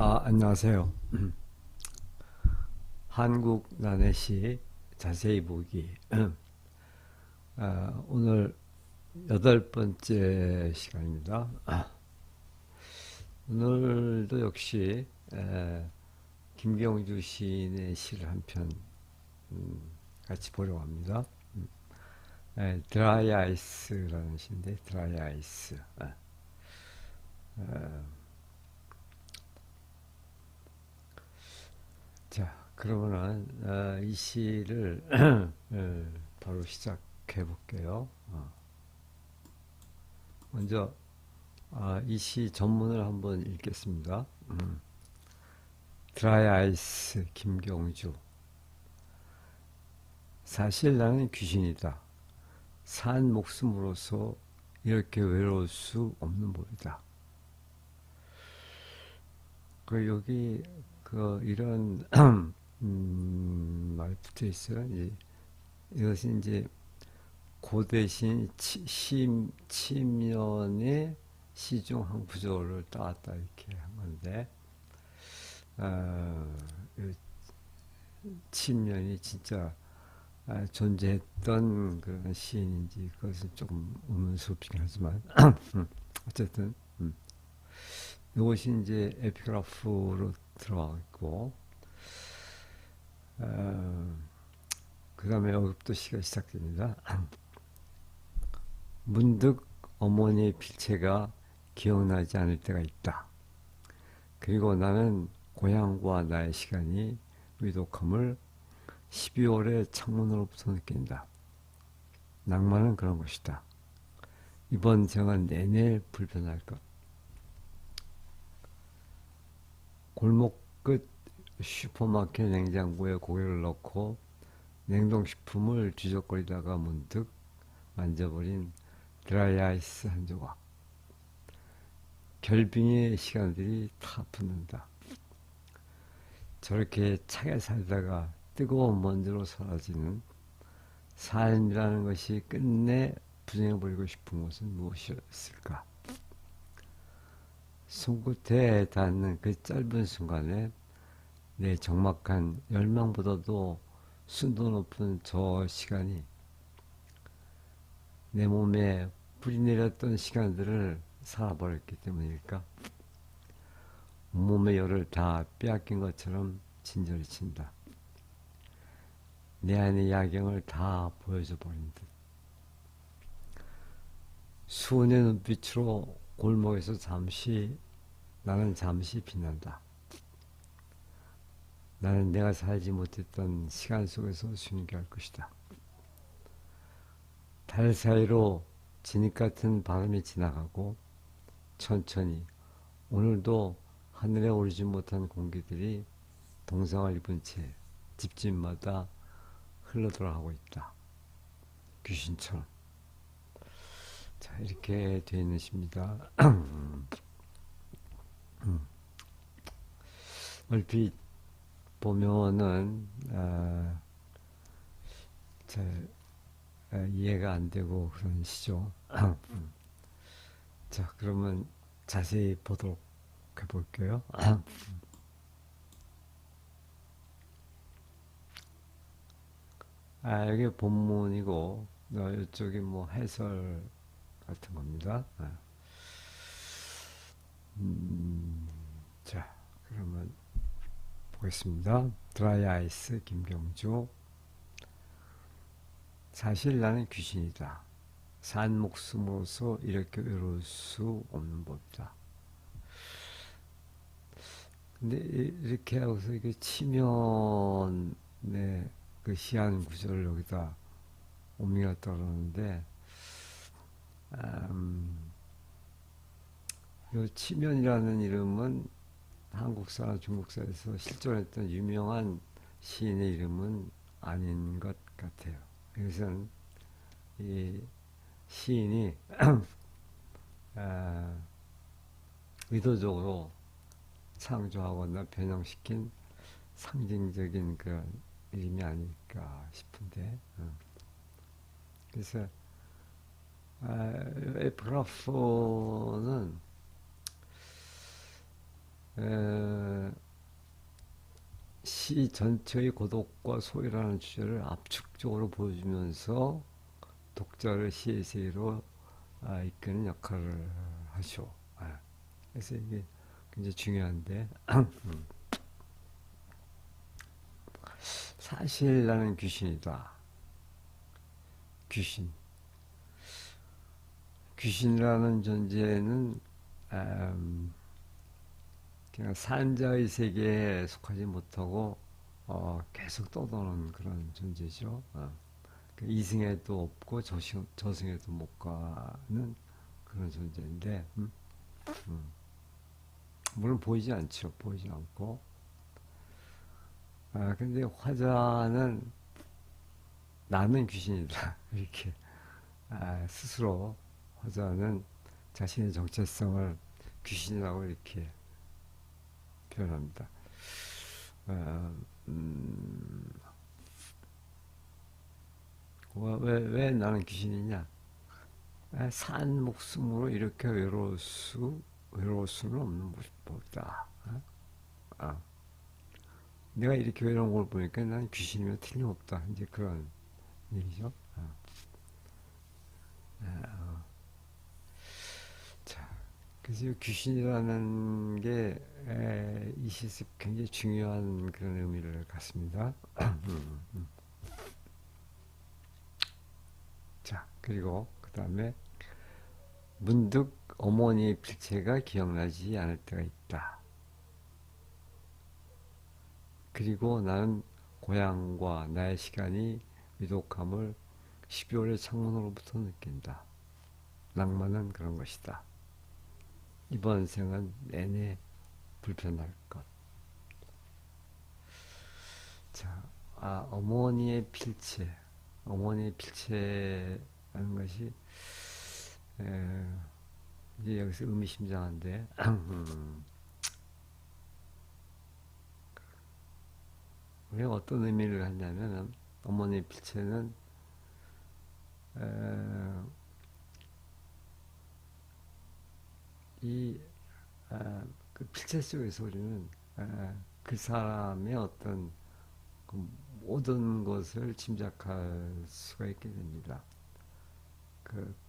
안녕하세요. 한국 나래시 자세히 보기. 오늘 여덟 번째 시간입니다. 오늘도 역시 김경주 시인의 시를 한 편 같이 보려고 합니다. 드라이 아이스라는 시인데, 드라이 아이스. 자, 그러면은 이 시를 바로 시작해 볼게요. 먼저 이 시 전문을 한번 읽겠습니다. 드라이 아이스 김경주. 사실 나는 귀신이다. 산 목숨으로서 이렇게 외로울 수 없는 법이다. 여기 이런 말 붙어 있어요. 이것이 이제 고대신 치면의 시중 한 구절을 따왔다 이렇게 한 건데, 치면이 진짜 존재했던 그런 시인인지 그것은 조금 의문스럽긴 하지만 어쨌든 이것이 이제 에피그라프로 들어가 있고, 그 다음에 여기부터 시가 시작됩니다. 문득 어머니의 필체가 기억나지 않을 때가 있다. 그리고 나는 고향과 나의 시간이 위독함을 12월의 창문으로부터 느낀다. 낭만은 그런 것이다. 이번 생은 내내 불편할 것. 골목 끝 슈퍼마켓 냉장고에 고개를 넣고 냉동식품을 뒤적거리다가 문득 만져버린 드라이 아이스 한 조각. 결빙의 시간들이 다 붙는다. 저렇게 차게 살다가 뜨거운 먼지로 사라지는 삶이라는 것이 끝내 부정해버리고 싶은 것은 무엇이었을까? 손끝에 닿는 그 짧은 순간에 내 적막한 열망보다도 순도 높은 저 시간이 내 몸에 뿌리 내렸던 시간들을 살아버렸기 때문일까? 몸의 열을 다 빼앗긴 것처럼 진저리 친다. 내 안의 야경을 다 보여줘 버린 듯. 수은의 눈빛으로 골목에서 나는 잠시 빛난다. 나는 내가 살지 못했던 시간 속에서 순교할 것이다. 달 사이로 진흙 같은 바람이 지나가고 천천히 오늘도 하늘에 오르지 못한 공기들이 동상을 입은 채 집집마다 흘러들어가고 있다. 귀신처럼. 자, 이렇게 되어 있는 시입니다. 얼핏 보면은 잘 이해가 안 되고 그런 시죠. 자, 그러면 자세히 보도록 해볼게요. 여기 본문이고, 이쪽이 뭐 해설 같은 겁니다. 자, 그러면 보겠습니다. 드라이 아이스 김경주. 사실 나는 귀신이다. 산 목숨으로서 이렇게 외로울 수 없는 법이다. 근데 이렇게 하고서 이게 치면의 그 시한 구절을 여기다 옮겨갔다 그러는데, 이 치면이라는 이름은 한국사나 중국사에서 실존했던 유명한 시인의 이름은 아닌 것 같아요. 이것은 이 시인이 의도적으로 창조하거나 변형시킨 상징적인 그런 이름이 아닐까 싶은데, 그래서 에피그라프는 시 전체의 고독과 소유라는 주제를 압축적으로 보여주면서 독자를 시의 세계로 이끄는 역할을 하죠. 그래서 이게 굉장히 중요한데 사실 나는 귀신이다. 귀신. 귀신이라는 존재는 그냥 산자의 세계에 속하지 못하고 계속 떠도는 그런 존재죠. 그 이승에도 없고 저승에도 못 가는 그런 존재인데 물론 보이지 않죠. 보이지 않고 근데 화자는 나는 귀신이다 이렇게 스스로 화자는 자신의 정체성을 귀신이라고 이렇게 표현합니다. 왜 나는 귀신이냐? 산 목숨으로 이렇게 외로울 수는 없는 법이다. 내가 이렇게 외로운 걸 보니까 난 귀신이면 틀림없다. 이제 그런 얘기죠. 자, 그래서 귀신이라는 게 이 시에서 굉장히 중요한 그런 의미를 갖습니다. 자, 그리고 그 다음에 문득 어머니의 필체가 기억나지 않을 때가 있다. 그리고 나는 고향과 나의 시간이 위독함을 12월의 창문으로부터 느낀다. 낭만은 그런 것이다. 이번 생은 내내 불편할 것. 자, 어머니의 필체. 어머니의 필체라는 것이 이제 여기서 의미심장한데 왜 어떤 의미를 갖냐면 어머니의 필체는 이 그 필체 속에서 우리는 그 사람의 어떤 그 모든 것을 짐작할 수가 있게 됩니다.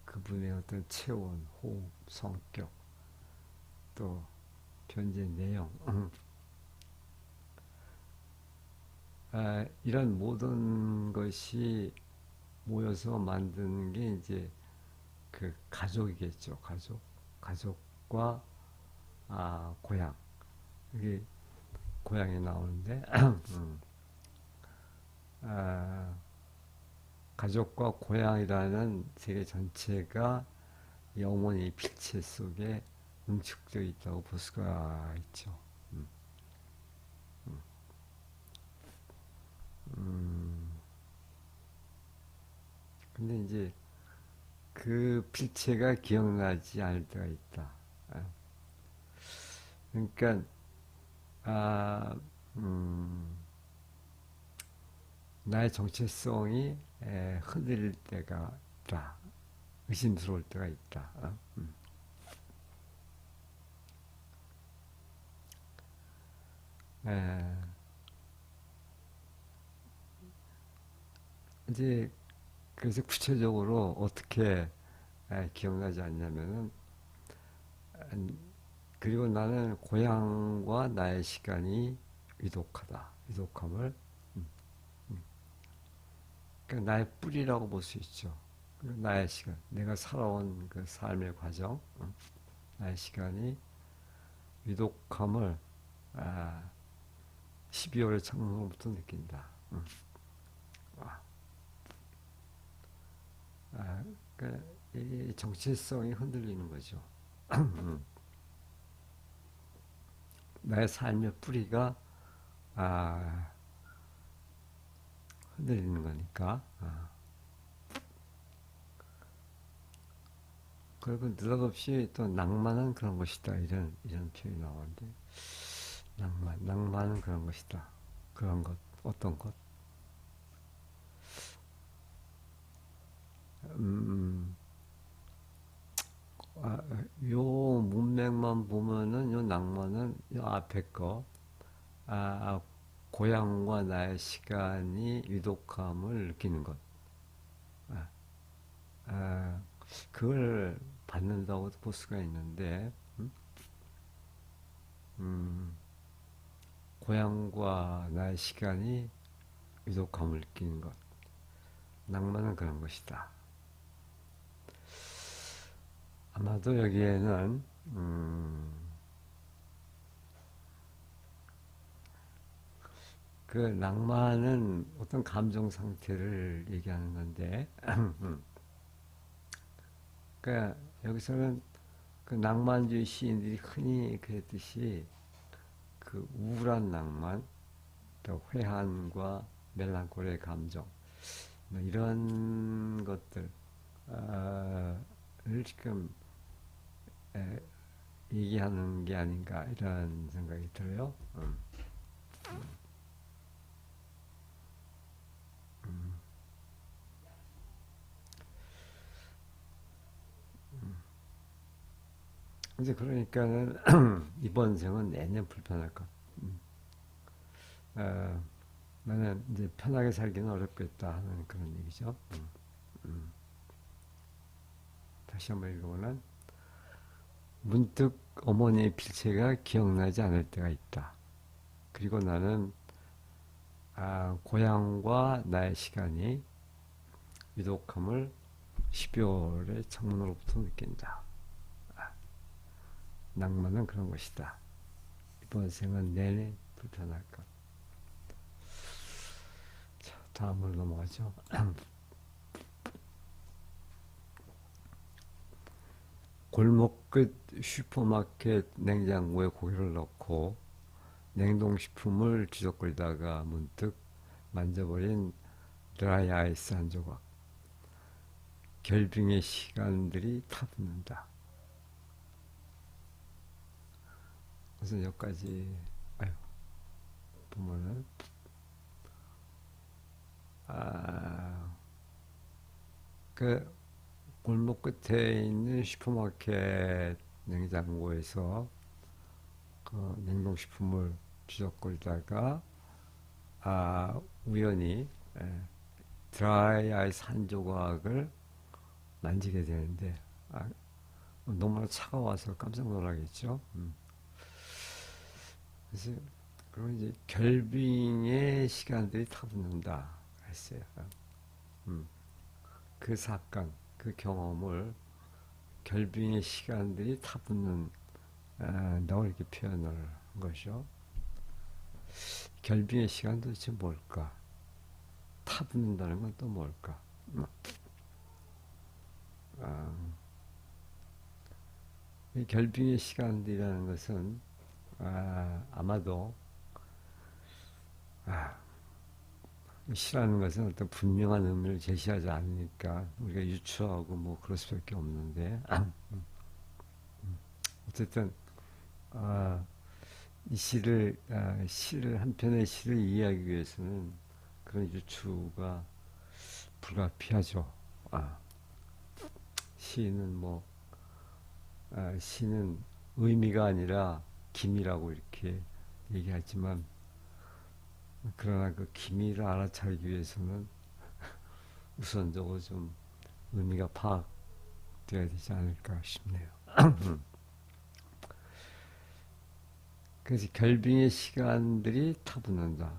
그분의 어떤 체온, 호흡, 성격, 또 현재 내용, 이런 모든 것이 모여서 만드는 게 이제 그 가족이겠죠. 가족과 고향. 이게 고향이 나오는데 가족과 고향이라는 세계 전체가 영혼의 필체 속에 응축되어 있다고 볼 수가 있죠. 근데 이제 그 필체가 기억나지 않을 때가 있다. 그러니까 아, 음, 나의 정체성이 흔들릴 때가 있다. 의심스러울 때가 있다. 에, 이제 그래서 구체적으로 어떻게 기억나지 않냐면은 그리고 나는 고향과 나의 시간이 위독하다. 위독함을 그러니까 나의 뿌리라고 볼 수 있죠. 나의 시간, 내가 살아온 그 삶의 과정, 나의 시간이 위독함을 12월의 창문으로부터 느낀다. 그러니까 이 정체성이 흔들리는 거죠. 나의 삶의 뿌리가 흔들리는 거니까. 그리고 느닷없이 또 낭만은 그런 것이다. 이런 표현이 나오는데, 낭만은 그런 것이다. 그런 것, 어떤 것. 요 문맥만 보면은 요 낭만은 요 앞에 거, 고향과 나의 시간이 위독함을 느끼는 것. 아, 아, 그걸 받는다고도 볼 수가 있는데, 음, 고향과 나의 시간이 위독함을 느끼는 것. 낭만은 그런 것이다. 아마도 여기에는, 그 낭만은 어떤 감정 상태를 얘기하는 건데, 그러니까 여기서는 그 낭만주의 시인들이 흔히 그랬듯이 그 우울한 낭만, 또 회한과 멜랑콜리의 감정, 뭐 이런 것들을 지금 에, 얘기하는 게 아닌가 이런 생각이 들어요. 이제 그러니까는 이번 생은 내년 불편할 것. 어, 나는 이제 편하게 살기는 어렵겠다 하는 그런 얘기죠. 다시 한번 읽어보면 문득 어머니의 필체가 기억나지 않을 때가 있다. 그리고 나는 고향과 나의 시간이 위독함을 12월의 창문으로부터 느낀다. 낭만은 그런 것이다. 이번 생은 내내 불편할 것. 자, 다음으로 넘어가죠. 골목 끝 슈퍼마켓 냉장고에 고기를 넣고 냉동식품을 뒤적거리다가 문득 만져버린 드라이 아이스 한 조각. 결빙의 시간들이 타붙는다. 그래서 여기까지 아유, 보면은 아, 그 골목 끝에 있는 슈퍼마켓 냉장고에서 그 냉동식품을 뒤적거리다가 우연히 드라이 아이스 한 조각을 만지게 되는데 너무나 차가워서 깜짝 놀라겠죠. 그래서 그리고 이제 결빙의 시간들이 타붙는다 했어요. 음, 그 사건, 그 경험을 결빙의 시간들이 타붙는 다고 이렇게 표현을 한 것이죠. 결빙의 시간 도대체 뭘까? 타붙는다는 건 또 뭘까? 아, 이 결빙의 시간들이라는 것은 아마도 시라는 것은 어떤 분명한 의미를 제시하지 않으니까 우리가 유추하고 뭐 그럴 수밖에 없는데 어쨌든 아, 이 시를 한 편의 시를 이해하기 위해서는 그런 유추가 불가피하죠. 아, 시는 뭐 시는 의미가 아니라 기미라고 이렇게 얘기하지만 그러나 그 기미를 알아차리기 위해서는 우선적으로 좀 의미가 파악되어야 되지 않을까 싶네요. 그래서 결빙의 시간들이 타붙는다.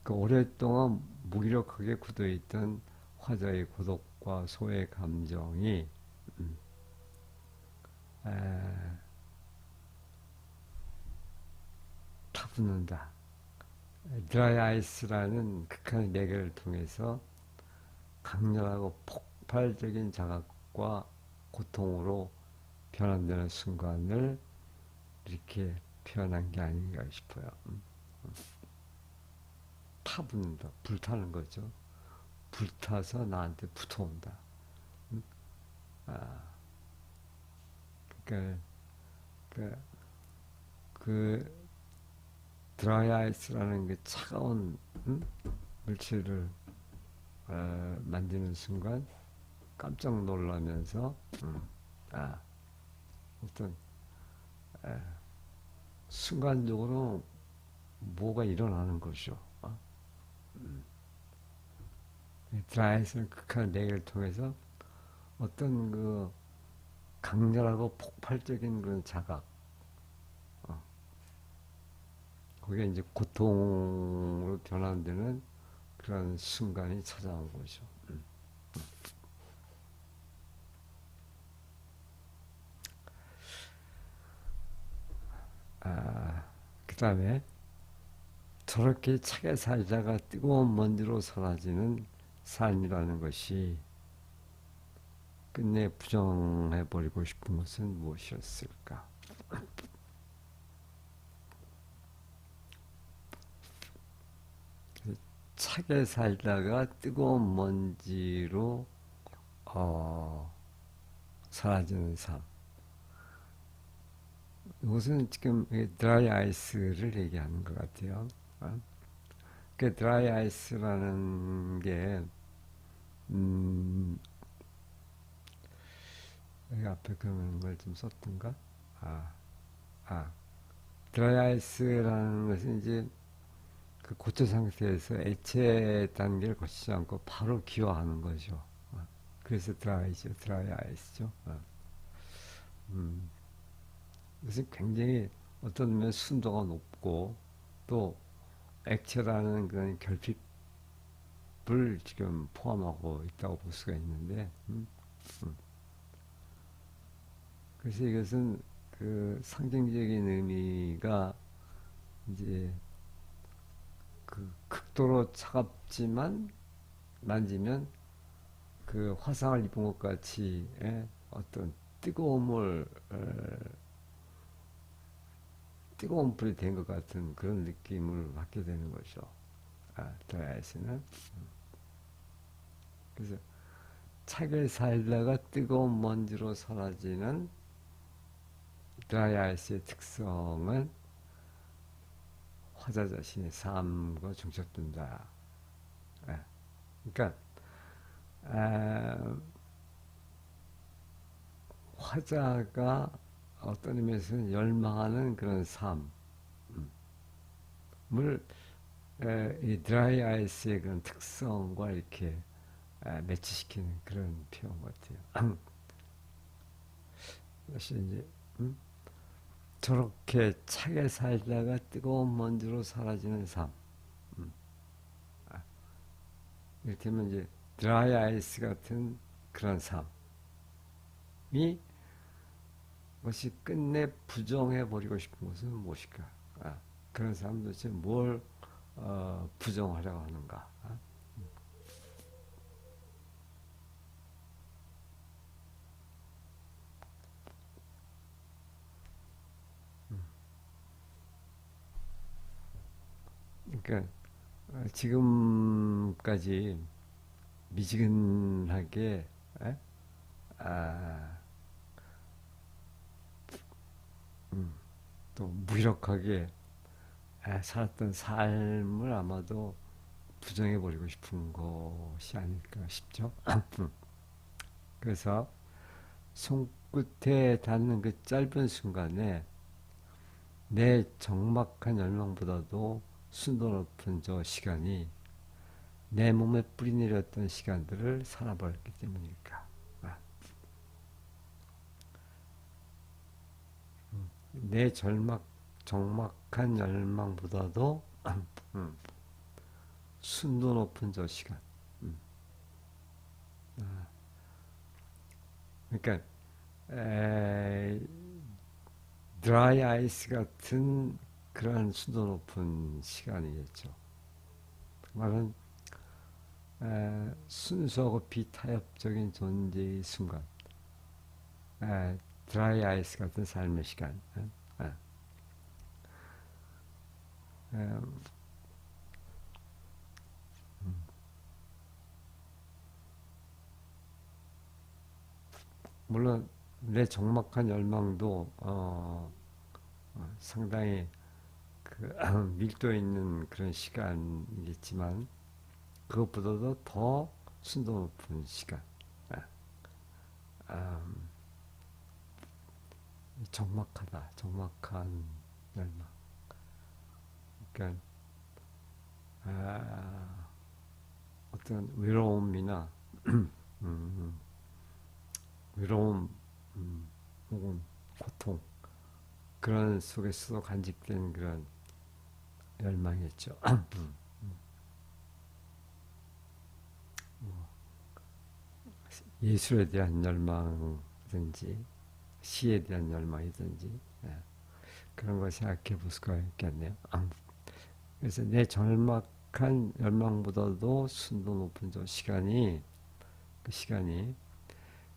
그 오랫동안 무기력하게 굳어있던 화자의 고독과 소외 감정이 에, 타붙는다. 드라이 아이스라는 극한의 매개를 통해서 강렬하고 폭발적인 자각과 고통으로 변환되는 순간을 이렇게 표현한 게 아닌가 싶어요. 타붙는다. 불타는 거죠. 불타서 나한테 붙어온다. 아, 그러니까 그, 그 드라이 아이스라는 게 차가운 물질을 만지는 순간 깜짝 놀라면서 아, 어떤 순간적으로 뭐가 일어나는 거죠. 드라이아이스는 극한 내기를 통해서 어떤 그 강렬하고 폭발적인 그런 자각, 그게 이제 고통으로 변환되는 그런 순간이 찾아온 거죠. 그 다음에 저렇게 차게 살다가 뜨거운 먼지로 사라지는 삶이라는 것이 끝내 부정해버리고 싶은 것은 무엇이었을까? 차게 살다가 뜨거운 먼지로 어, 사라지는 삶. 이것은 지금 드라이 아이스를 얘기하는 것 같아요. 그 드라이 아이스라는 게 음, 여기 앞에 그런 걸 좀 썼던가? 아, 아, 드라이 아이스라는 것은 이제 그 고체 상태에서 액체 단계를 거치지 않고 바로 기화하는 거죠. 그래서 드라이죠, 드라이 아이스죠. 그래서 굉장히 어떤 면에 순도가 높고 또 액체라는 그런 결핍을 지금 포함하고 있다고 볼 수가 있는데, 그래서 이것은 그 상징적인 의미가 이제 그 극도로 차갑지만 만지면 그 화상을 입은 것 같이 어떤 뜨거움을 뜨거운 불이 된 것 같은 그런 느낌을 받게 되는 거죠. 드라이아이스는. 그래서 차게 살다가 뜨거운 먼지로 사라지는 드라이아이스의 특성은 화자 자신의 삶과 중첩된다. 예. 그러니까 아, 화자가 어떤 의미에서는 열망하는 그런 삶을 이 드라이 아이스의 그런 특성과 이렇게 매치시키는 그런 표현 같아요. 그래서 이제 저렇게 차게 살다가 뜨거운 먼지로 사라지는 삶. 이를테면 이제 드라이 아이스 같은 그런 삶이 것이 끝내 부정해 버리고 싶은 것은 무엇일까? 그런 삶 도대체 뭘 부정하려고 하는가? 그러니까 지금까지 미지근하게 에? 아, 또 무기력하게 살았던 삶을 아마도 부정해 버리고 싶은 것이 아닐까 싶죠. 그래서 손끝에 닿는 그 짧은 순간에 내 적막한 열망보다도 순도 높은 저 시간이 내 몸에 뿌리내렸던 시간들을 살아버렸기 때문일까. 내 적막한 열망보다도 음, 순도 높은 저 시간. 음. 그러니까 에, 드라이 아이스 같은 그러한 순도 높은 시간이겠죠. 그 말은 순수하고 비타협적인 존재의 순간, 드라이 아이스 같은 삶의 시간. 에, 에, 물론 내 적막한 열망도 상당히 그 밀도 있는 그런 시간이겠지만 그것보다도 더 순도 높은 시간, 아, 적막하다, 적막한 열망. 그러니까 아, 어떤 외로움이나 음, 외로움 혹은 고통 그런 속에서도 간직된 그런 열망이었죠. 예술에 대한 열망이든지 시에 대한 열망이든지 그런 걸 생각해 볼 수가 있겠네요. 그래서 내 절박한 열망보다도 순도 높은 저 시간이 그 시간이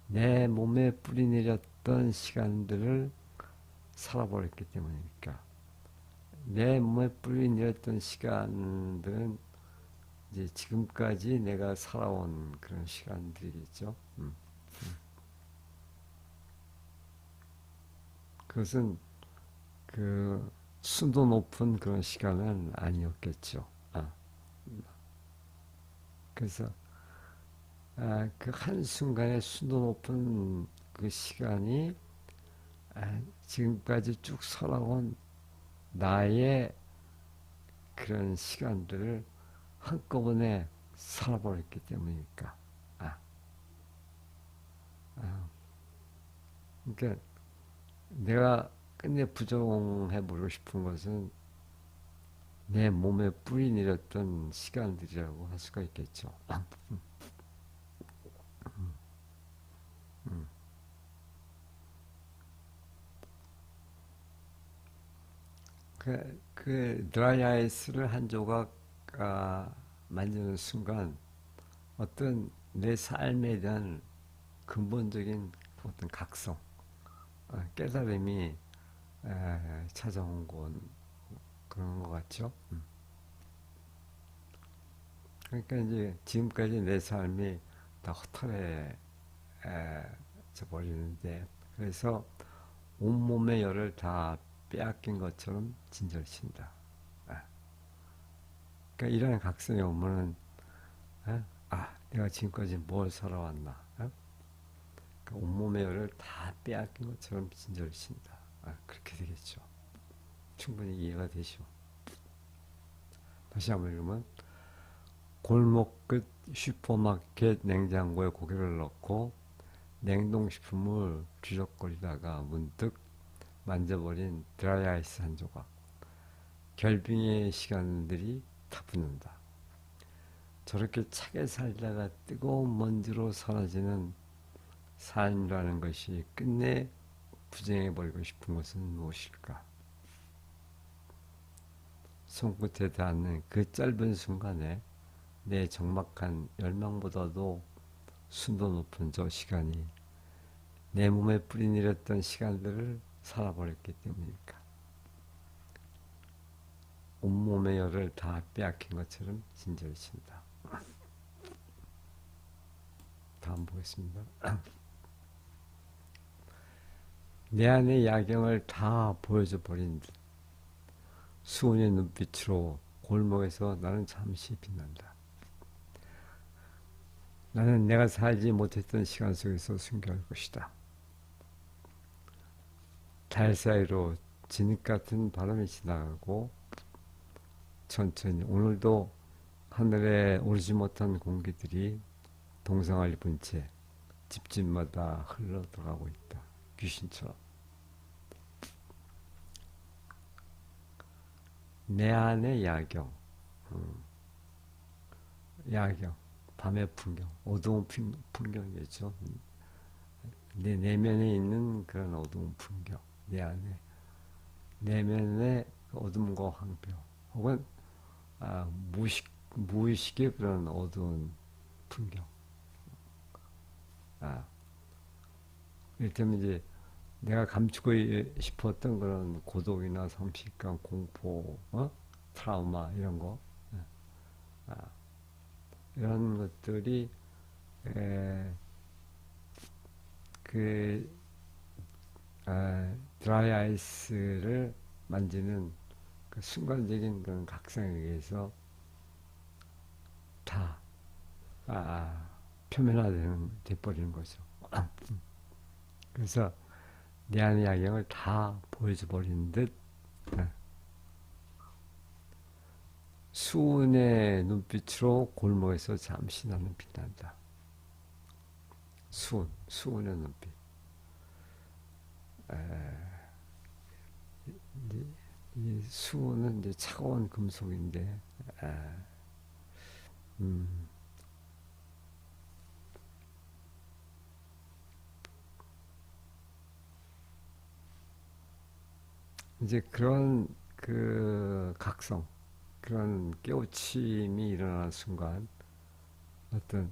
내 몸에 뿌리 내렸던 시간들을 살아버렸기 때문이니까 내 몸에 뿌리 내렸던 시간들은 이제 지금까지 내가 살아온 그런 시간들이겠죠. 그것은 그 순도 높은 그런 시간은 아니었겠죠. 그래서 그 한순간에 순도 높은 그 시간이 지금까지 쭉 살아온 나의 그런 시간들을 한꺼번에 살아버렸기 때문이니까. 아, 아, 그러니까 내가 끝내 부정해보고 싶은 것은 내 몸에 뿌리 내렸던 시간들이라고 할 수가 있겠죠. 그 드라이 아이스를 한 조각 만지는 순간 어떤 내 삶에 대한 근본적인 어떤 각성, 깨달음이 찾아온 건 그런 것 같죠. 그러니까 이제 지금까지 내 삶이 다 허탈해져 버리는데 그래서 온몸의 열을 다 빼앗긴 것처럼 진절친다. 그러니까 이런 각성이 오면은 내가 지금까지 뭘 살아왔나? 그러니까 온몸의 열을 다 빼앗긴 것처럼 진절친다. 그렇게 되겠죠. 충분히 이해가 되죠. 다시 한번 읽으면 골목 끝 슈퍼마켓 냉장고에 고개를 넣고 냉동식품을 뒤적거리다가 문득 만져버린 드라이아이스 한 조각. 결빙의 시간들이 타붙는다. 저렇게 차게 살다가 뜨거운 먼지로 사라지는 삶이라는 것이 끝내 부정해버리고 싶은 것은 무엇일까? 손끝에 닿는 그 짧은 순간에 내 적막한 열망보다도 순도 높은 저 시간이 내 몸에 뿌리내렸던 시간들을 살아버렸기 때문이니까. 온몸의 열을 다 빼앗긴 것처럼 진절친다. 다음 보겠습니다. 내 안의 야경을 다 보여줘 버린 듯 수온의 눈빛으로 골목에서 나는 잠시 빛난다. 나는 내가 살지 못했던 시간 속에서 숨겨올 것이다. 달 사이로 진흙 같은 바람이 지나가고 천천히 오늘도 하늘에 오르지 못한 공기들이 동상을 입은 채 집집마다 흘러 들어가고 있다. 귀신처럼. 내 안의 야경, 야경, 밤의 풍경, 어두운 풍경이겠죠. 내 내면에 있는 그런 어두운 풍경, 내 안에 내면의 어둠과 황폐, 혹은 무의식의 그런 어두운 풍경. 이를테면 이제 내가 감추고 싶었던 그런 고독이나 성취감, 공포, 트라우마 이런 거, 이런 것들이 에, 그 드라이 아이스를 만지는 그 순간적인 그런 각성에 의해서 다 표면화되는 돼버리는 거죠. 그래서 내 안의 야경을 다 보여줘 버리는 듯 수은의 눈빛으로 골목에서 잠시 나는 빛난다. 수은의 눈빛. 이제 이 수은은 이제 차가운 금속인데, 음, 이제 그런 그 각성, 그런 깨우침이 일어나는 순간 어떤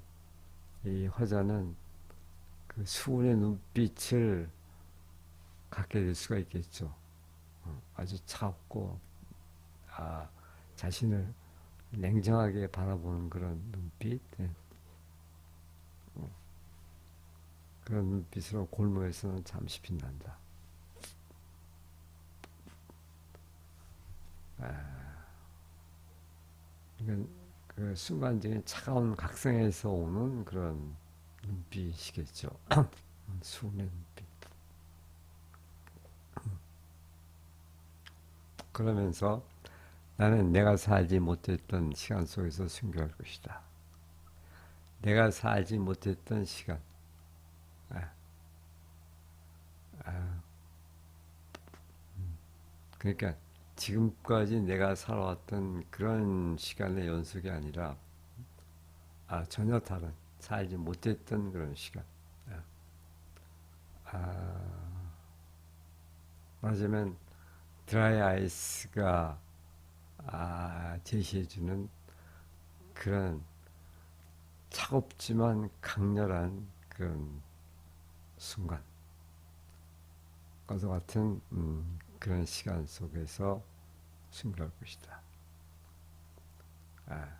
이 화자는 그 수은의 눈빛을 갖게 될 수가 있겠죠. 아주 차갑고 아, 자신을 냉정하게 바라보는 그런 눈빛, 예. 그런 눈빛으로 골목에서는 잠시 빛난다. 이건 그 순간적인 차가운 각성에서 오는 그런 눈빛이겠죠. 수은의 눈빛. 그러면서 나는 내가 살지 못했던 시간 속에서 순교할 것이다. 내가 살지 못했던 시간. 아, 아, 그러니까 지금까지 내가 살아왔던 그런 시간의 연속이 아니라 전혀 다른 살지 못했던 그런 시간. 말하자면 드라이 아이스가 제시해주는 그런 차갑지만 강렬한 그런 순간. 과도 같은 그런 시간 속에서 순교할 것이다. 아,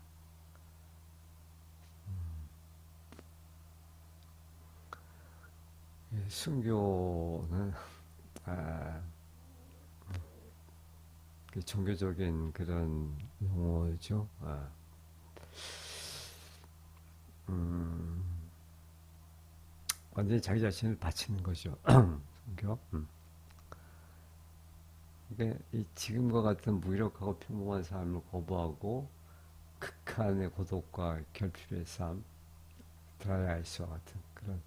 순교는 아, 종교적인 그런 용어죠. 음, 완전히 자기 자신을 바치는 거죠. 순교. 그러니까 이 지금과 같은 무기력하고 평범한 삶을 거부하고 극한의 고독과 결핍의 삶, 드라이 아이스와 같은 그런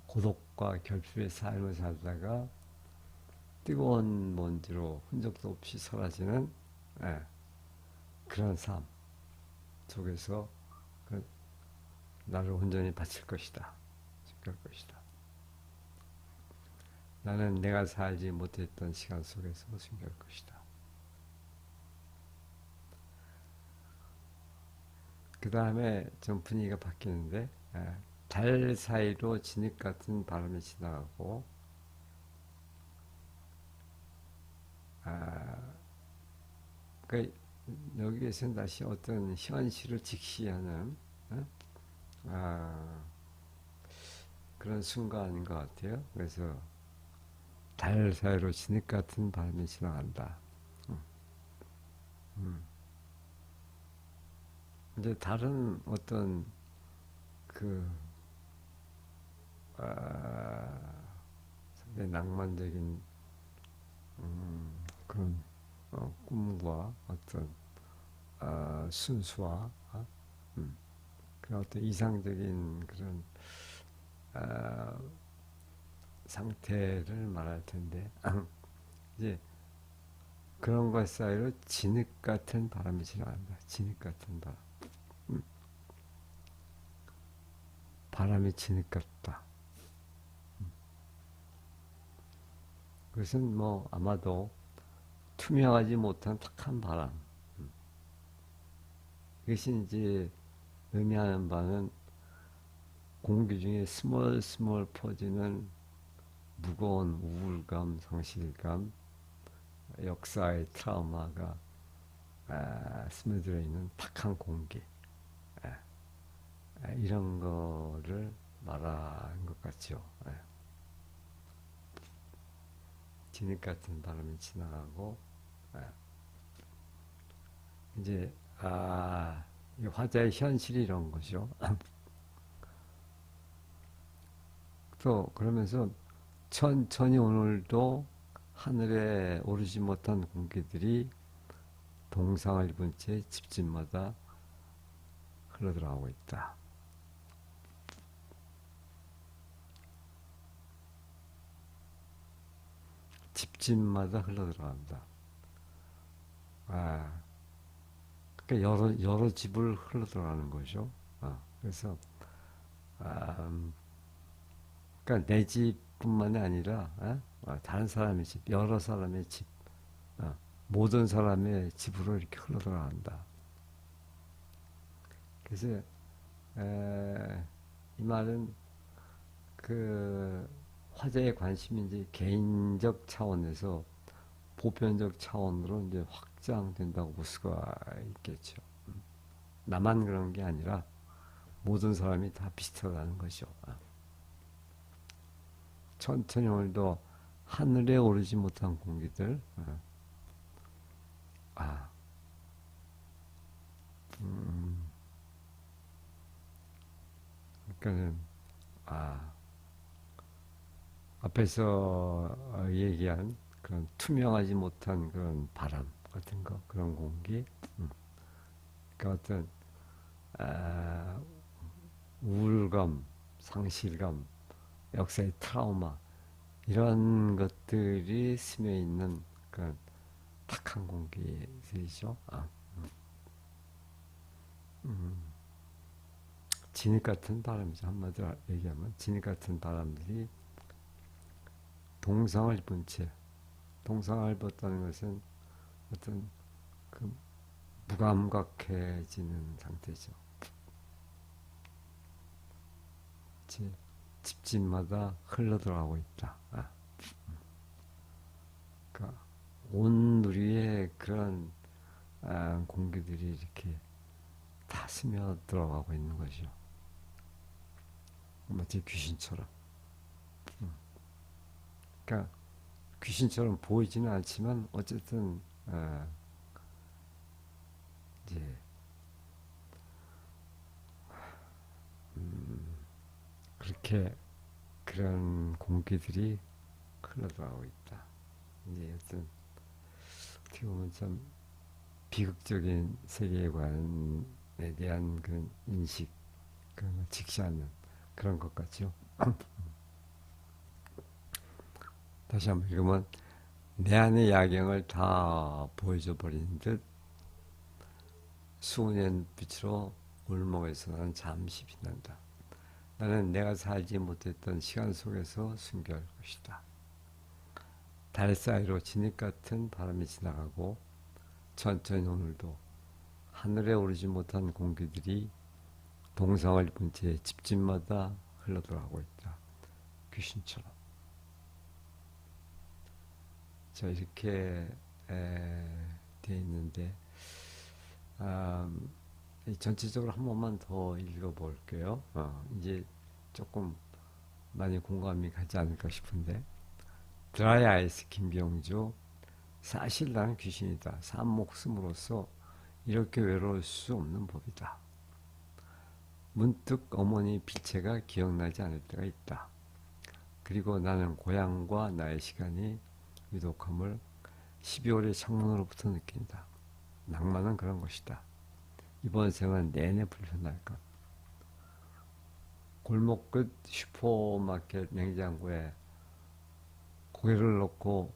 고독과 결핍의 삶을 살다가 뜨거운 먼지로 흔적도 없이 사라지는 예, 그런 삶 속에서 그 나를 온전히 바칠 것이다. 지킬 것이다. 나는 내가 살지 못했던 시간 속에서 숨길 것이다. 그 다음에 좀 분위기가 바뀌는데 달 사이로 진흙 같은 바람이 지나가고 그 여기에서는 다시 어떤 현실을 직시하는 어? 아, 그런 순간인 것 같아요. 그래서 달 사이로 진흙 같은 바람이 지나간다. 음. 이제 다른 어떤 그 상당히 낭만적인 그런 꿈과 어떤 순수와 그런 어떤 이상적인 그런 아, 상태를 말할 텐데 이제 그런 것 사이로 진흙 같은 바람이 지나간다. 진흙 같은 바람. 바람이 진흙 같다. 그것은 뭐 아마도 투명하지 못한 탁한 바람. 이것이 이제 의미하는 바는 공기 중에 스멀스멀 퍼지는 무거운 우울감, 상실감, 역사의 트라우마가 스며들어 있는 탁한 공기. 이런 거를 말하는 것 같죠. 진흙 같은 바람이 지나가고 이제 이 화자의 현실이 이런 거죠. 또 그러면서 천천히 오늘도 하늘에 오르지 못한 공기들이 동상을 입은 채 집집마다 흘러들어가고 있다. 집집마다 흘러들어간다. 아, 그러니까 여러 집을 흘러들어가는 거죠. 그래서 그러니까 내 집뿐만이 아니라 다른 사람의 집, 여러 사람의 집, 어, 모든 사람의 집으로 이렇게 흘러들어간다. 그래서 이 말은 그 화제의 관심이 이제 개인적 차원에서 보편적 차원으로 이제 확장된다고 볼 수가 있겠죠. 나만 그런 게 아니라 모든 사람이 다 비슷하다는 거죠. 천천히 오늘도 하늘에 오르지 못한 공기들, 아, 그러니까는 아, 앞에서 얘기한 그런 투명하지 못한 그런 바람 같은 거, 그런 공기, 그 어떤 아, 우울감, 상실감, 역사의 트라우마 이런 것들이 스며 있는 그런 탁한 공기들이죠. 진흙 같은 바람이죠. 한마디로 얘기하면 진흙 같은 바람들이 동상을 입은 채, 동상을 입었다는 것은 어떤 그 무감각해지는 상태죠. 집집마다 흘러들어가고 있다. 그러니까 온 누리의 그런 공기들이 이렇게 다 스며 들어가고 있는 거죠. 마치 귀신처럼. 그러니까 귀신처럼 보이지는 않지만 어쨌든 이제 그렇게 그런 공기들이 흘러들어가고 있다. 이제 어떤 어떻게 보면 좀 비극적인 세계관에 대한 그런 인식, 그런 걸 직시하는 그런 것 같죠. 다시 한번 읽으면 내 안의 야경을 다 보여줘 버린 듯 수은의 빛으로 울먹에서 나는 잠시 빛난다. 나는 내가 살지 못했던 시간 속에서 순결할 것이다. 달 사이로 진흙 같은 바람이 지나가고 천천히 오늘도 하늘에 오르지 못한 공기들이 동상을 입은 채 집집마다 흘러들어가고 있다. 귀신처럼. 자, 이렇게 되어 있는데 전체적으로 한 번만 더 읽어볼게요. 이제 조금 많이 공감이 가지 않을까 싶은데 드라이 아이스 김병주 사실 나는 귀신이다. 산 목숨으로서 이렇게 외로울 수 없는 법이다. 문득 어머니 빛체가 기억나지 않을 때가 있다. 그리고 나는 고향과 나의 시간이 위독함을 12월의 창문으로부터 느낀다. 낭만은 그런 것이다. 이번 생은 내내 불편할 것. 골목 끝 슈퍼마켓 냉장고에 고개를 넣고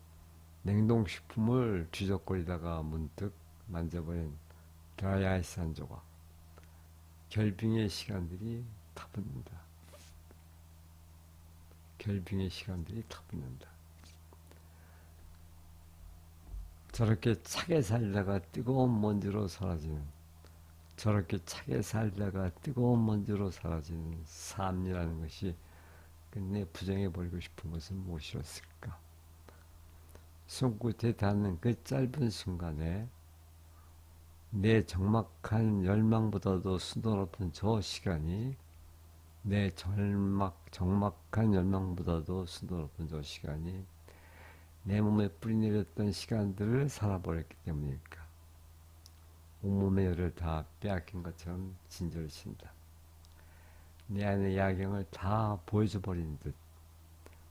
냉동식품을 뒤적거리다가 문득 만져버린 드라이아이스 한 조각. 결빙의 시간들이 타붙는다. 결빙의 시간들이 타붙는다. 저렇게 차게 살다가 뜨거운 먼지로 사라지는, 저렇게 차게 살다가 뜨거운 먼지로 사라지는 삶이라는 것이 끝내 부정해버리고 싶은 것은 무엇이었을까? 손끝에 닿는 그 짧은 순간에 내 적막한 열망보다도 수도 높은 저 시간이 내 적막한 열망보다도 수도 높은 저 시간이 내 몸에 뿌리내렸던 시간들을 살아버렸기 때문일까? 온몸의 열을 다 빼앗긴 것처럼 진저를 친다. 내 안의 야경을 다 보여줘버린 듯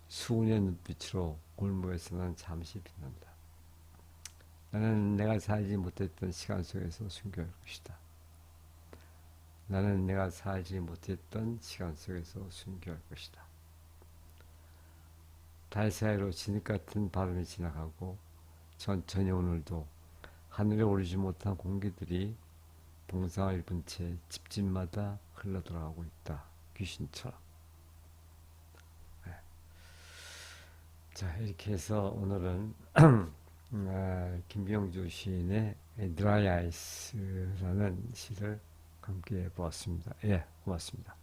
수은의 눈빛으로 골목에서 난 잠시 빛난다. 나는 내가 살지 못했던 시간 속에서 순교할 것이다. 나는 내가 살지 못했던 시간 속에서 순교할 것이다. 달 사이로 진흙 같은 바람이 지나가고 천천히 오늘도 하늘에 오르지 못한 공기들이 봉상을 입은 채 집집마다 흘러들어가고 있다. 귀신처럼. 네. 자, 이렇게 해서 오늘은 김병주 시인의 드라이 아이스라는 시를 함께 보았습니다. 예, 고맙습니다.